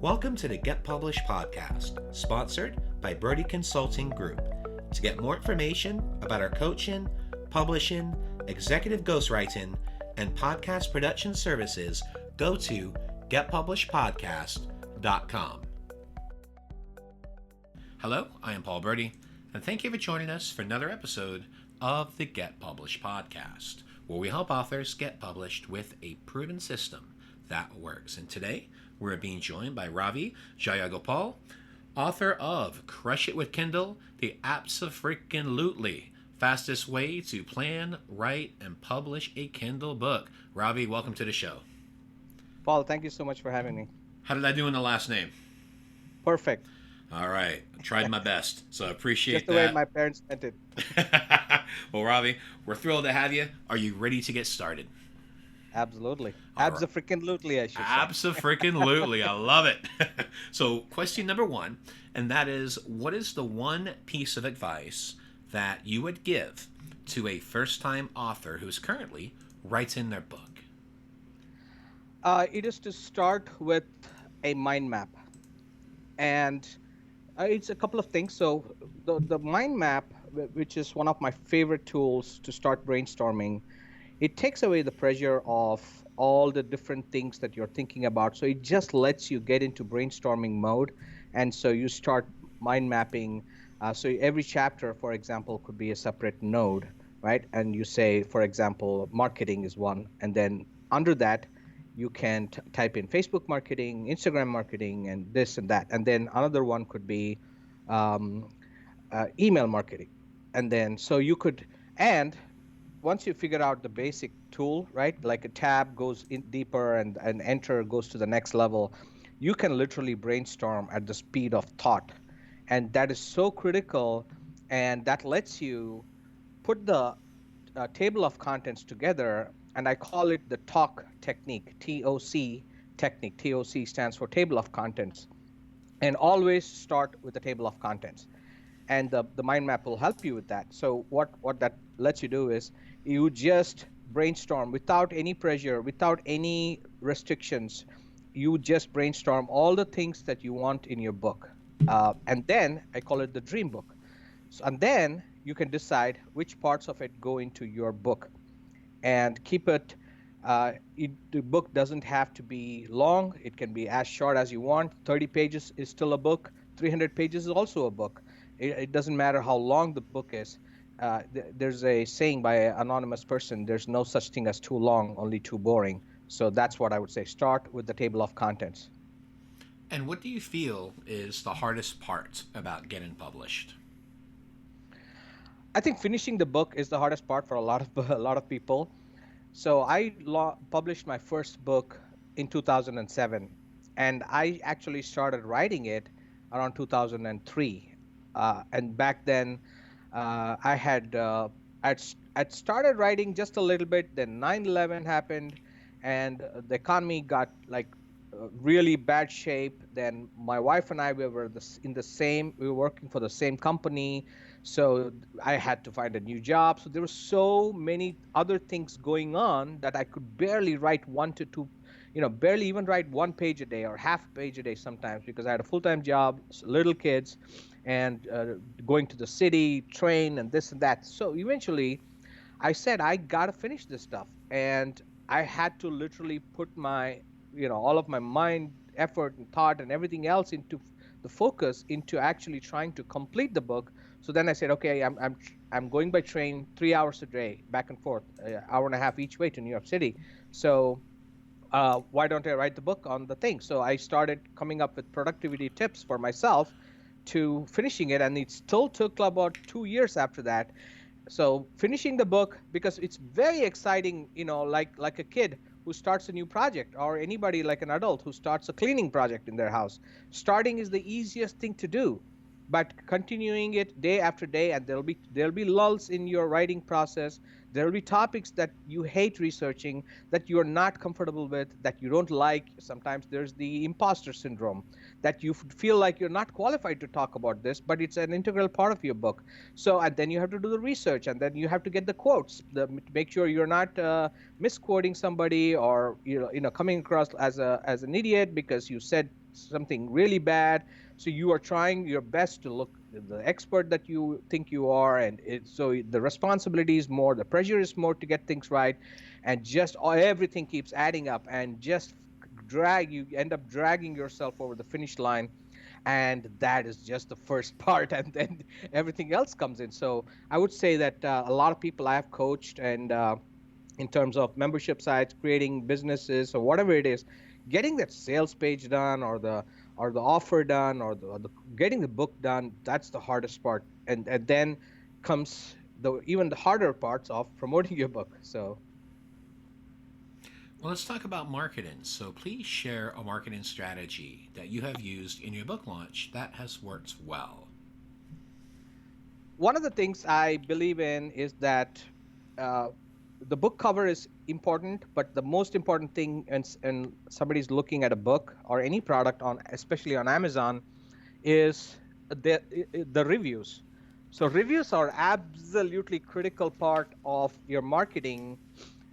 Welcome to the Get Published podcast, sponsored by Brodie Consulting Group. To get more information about our coaching, publishing, executive ghostwriting, and podcast production services, go to getpublishedpodcast.com. Hello, I am Paul Brodie, and thank you for joining us for another episode of the Get Published podcast, where we help authors get published with a proven system that works. And today, we're being joined by Ravi Jayagopa, author of Crush It with Kindle, the abso-freaking-lutely fastest way to plan, write, and publish a Kindle book. Ravi, welcome to the show. Paul, thank you so much for having me. How did I do in the last name? Perfect. All right. I tried my best, so I appreciate Just the that. way my parents meant it. Well, Ravi, we're thrilled to have you. Are you ready to get started? Absolutely. All Abso-freaking-lutely, I should say. Abso-freaking-lutely. I love it. So question number one, and that is, what is the one piece of advice that you would give to a first-time author who's currently writing their book? It is to start with a mind map. And it's a couple of things. So the mind map, which is one of my favorite tools to start brainstorming, it takes away the pressure of all the different things that you're thinking about. So it just lets you get into brainstorming mode. And so you start mind mapping. So every chapter, for example, could be a separate node, right? And you say, for example, marketing is one. And then under that, you can type in Facebook marketing, Instagram marketing, and this and that. And then another one could be email marketing. And then so you could, and once you figure out the basic tool, right, like a tab goes in deeper and enter goes to the next level, you can literally brainstorm at the speed of thought. And that is so critical, and that lets you put the table of contents together, and I call it the TOC technique, TOC technique. TOC stands for table of contents. And always start with the table of contents. And the mind map will help you with that. So what that lets you do is you just brainstorm without any pressure, without any restrictions. You just brainstorm all the things that you want in your book. And then I call it the dream book. So, and then you can decide which parts of it go into your book. And keep it, the book doesn't have to be long. It can be as short as you want. 30 pages is still a book. 300 pages is also a book. It doesn't matter how long the book is. There's a saying by an anonymous person, there's no such thing as too long, only too boring. So that's what I would say. Start with the table of contents. And what do you feel is the hardest part about getting published? I think finishing the book is the hardest part for a lot of people. So I published my first book in 2007, and I actually started writing it around 2003. And back then, I'd started writing just a little bit. Then 9/11 happened, and the economy got really bad shape. Then my wife and I, we were working for the same company. So I had to find a new job. So there were so many other things going on that I could barely write barely even write 1 page a day or half a page a day sometimes, because I had a full-time job, little kids, and going to the city, train, and this and that. So eventually I said, I got to finish this stuff. And I had to literally put my, all of my mind, effort, and thought and everything else into the focus into actually trying to complete the book. So then I said, okay, I'm going by train 3 hours a day, back and forth, hour and a half each way to New York City. So why don't I write the book on the thing? So I started coming up with productivity tips for myself to finishing it, and it still took about 2 years after that. So finishing the book, because it's very exciting, like a kid who starts a new project, or anybody like an adult who starts a cleaning project in their house. Starting is the easiest thing to do, but continuing it day after day, and there'll be lulls in your writing process. There will be topics that you hate researching, that you're not comfortable with, that you don't like. Sometimes there's the imposter syndrome, that you feel like you're not qualified to talk about this, but it's an integral part of your book. So, and then you have to do the research, and then you have to get the quotes, make sure you're not misquoting somebody, or coming across as an idiot because you said something really bad. So you are trying your best to look the expert that you think you are, and so the responsibility is more, the pressure is more to get things right, and just everything keeps adding up, and just you end up dragging yourself over the finish line. And that is just the first part, and then everything else comes in. So I would say that a lot of people I have coached, and in terms of membership sites, creating businesses, or whatever it is, getting that sales page done, or the offer done, or the getting the book done, that's the hardest part. And then comes the even the harder parts of promoting your book. So Well, let's talk about marketing. So please share a marketing strategy that you have used in your book launch that has worked well. one of the things I believe in is that uh, the book cover is important, but the most important thing, and somebody's looking at a book or any product on, especially on Amazon, is the reviews. So reviews are absolutely critical part of your marketing.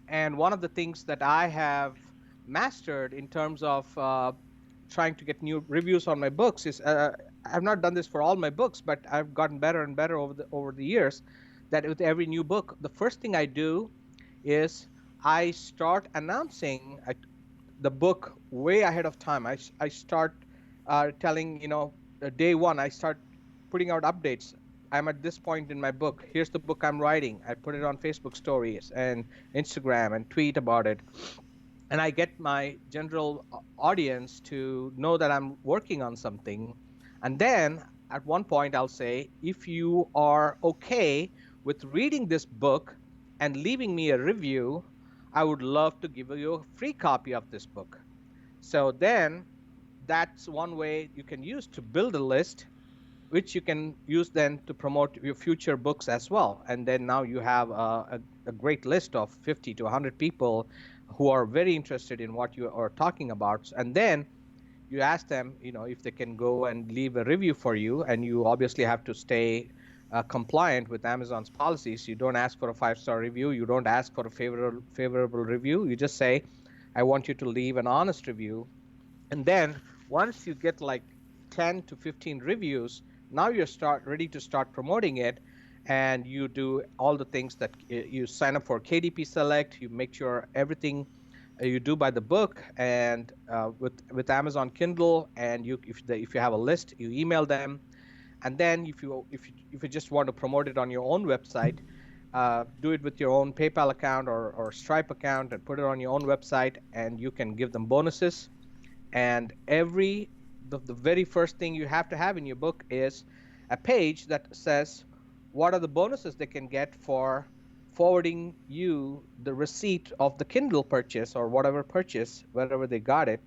And one of the things that I have mastered in terms of trying to get new reviews on my books is, I've not done this for all my books, but I've gotten better and better over the years. That with every new book, the first thing I do is I start announcing the book way ahead of time. I start telling, day one, I start putting out updates. I'm at this point in my book. Here's the book I'm writing. I put it on Facebook stories and Instagram and tweet about it. And I get my general audience to know that I'm working on something. And then at one point, I'll say, if you are okay with reading this book and leaving me a review, I would love to give you a free copy of this book. So then that's one way you can use to build a list, which you can use then to promote your future books as well. And then now you have a great list of 50 to 100 people who are very interested in what you are talking about. And then you ask them, if they can go and leave a review for you, and you obviously have to stay compliant with Amazon's policies. You don't ask for a 5-star review. You don't ask for a favorable review. You just say, I want you to leave an honest review. And then once you get like 10 to 15 reviews, now you're ready to start promoting it. And you do all the things that you sign up for KDP Select. You make sure everything you do by the book, and with Amazon Kindle. And if you have a list, you email them. And then if you just want to promote it on your own website, do it with your own PayPal account or Stripe account, and put it on your own website, and you can give them bonuses. And the very first thing you have to have in your book is a page that says what are the bonuses they can get for forwarding you the receipt of the Kindle purchase or whatever purchase, wherever they got it.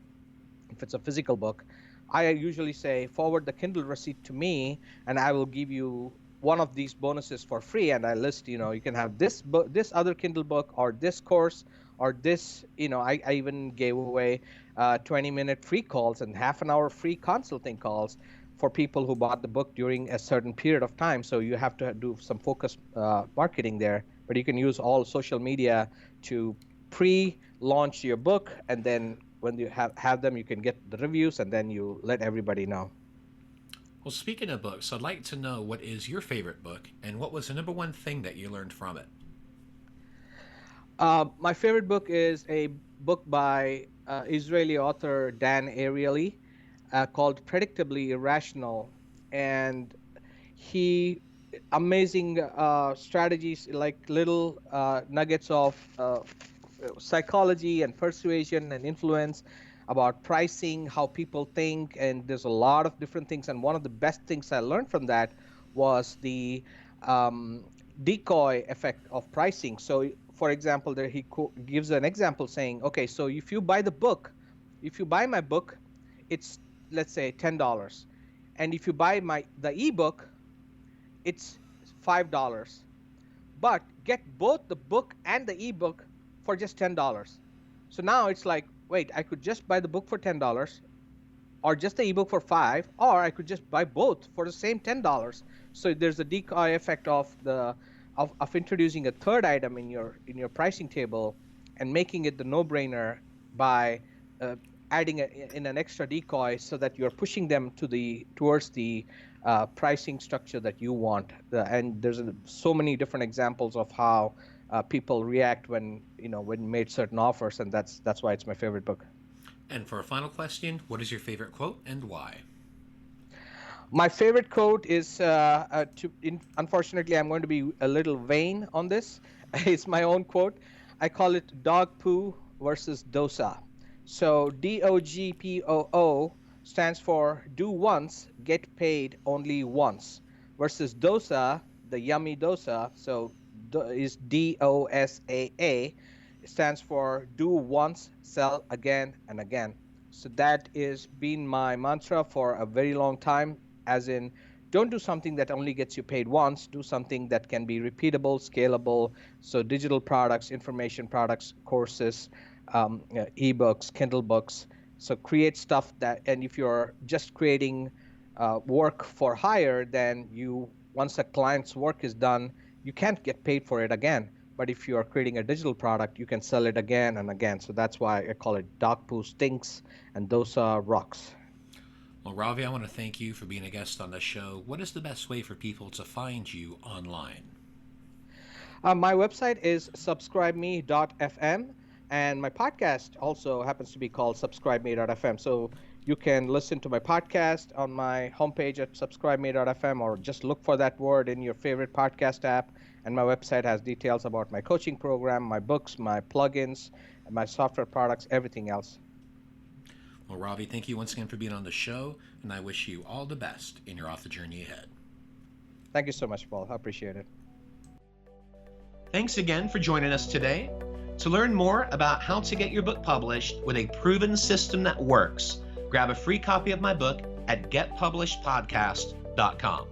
If it's a physical book, I usually say forward the Kindle receipt to me, and I will give you one of these bonuses for free. And I list, you can have this book, this other Kindle book, or this course, or this. I even gave away 20-minute free calls and half an hour free consulting calls for people who bought the book during a certain period of time. So you have to do some focused marketing there, but you can use all social media to pre-launch your book, and then when you have them, you can get the reviews, and then you let everybody know. Well, speaking of books, I'd like to know what is your favorite book and what was the number one thing that you learned from it? My favorite book is a book by Israeli author Dan Ariely called Predictably Irrational. And he amazing strategies, like little nuggets of psychology and persuasion and influence about pricing, how people think, and there's a lot of different things. And one of the best things I learned from that was the um, decoy effect of pricing. So, for example, there he gives an example saying, okay, so if you buy my book, it's, let's say, $10, and if you buy the ebook, it's $5. But get both the book and the ebook for just $10. So now it's like, wait, I could just buy the book for $10 or just the ebook for $5, or I could just buy both for the same $10. So there's a decoy effect of introducing a third item in your pricing table and making it the no-brainer by adding in an extra decoy, so that you're pushing them towards the pricing structure that you want. And there's so many different examples of how people react when made certain offers, and that's why it's my favorite book. And for a final question, what is your favorite quote and why? My favorite quote is, unfortunately, I'm going to be a little vain on this. It's my own quote. I call it dog poo versus dosa. So DOGPOO stands for do once, get paid only once, versus dosa, the yummy dosa, so is DOSAA. It stands for do once, sell again and again. So that is been my mantra for a very long time, as in, don't do something that only gets you paid once, do something that can be repeatable, scalable. So digital products, information products, courses, ebooks, Kindle books. So create stuff that, and if you're just creating work for hire, then once a client's work is done, you can't get paid for it again. But if you are creating a digital product, you can sell it again and again. So that's why I call it dog poo stinks and dosa rocks. Well, Ravi, I want to thank you for being a guest on the show. What is the best way for people to find you online? My website is subscribeme.fm, and my podcast also happens to be called subscribeme.fm. So you can listen to my podcast on my homepage at subscribeme.fm, or just look for that word in your favorite podcast app. And my website has details about my coaching program, my books, my plugins, my software products, everything else. Well, Ravi, thank you once again for being on the show, and I wish you all the best in your author journey ahead. Thank you so much, Paul. I appreciate it. Thanks again for joining us today. To learn more about how to get your book published with a proven system that works, grab a free copy of my book at getpublishedpodcast.com.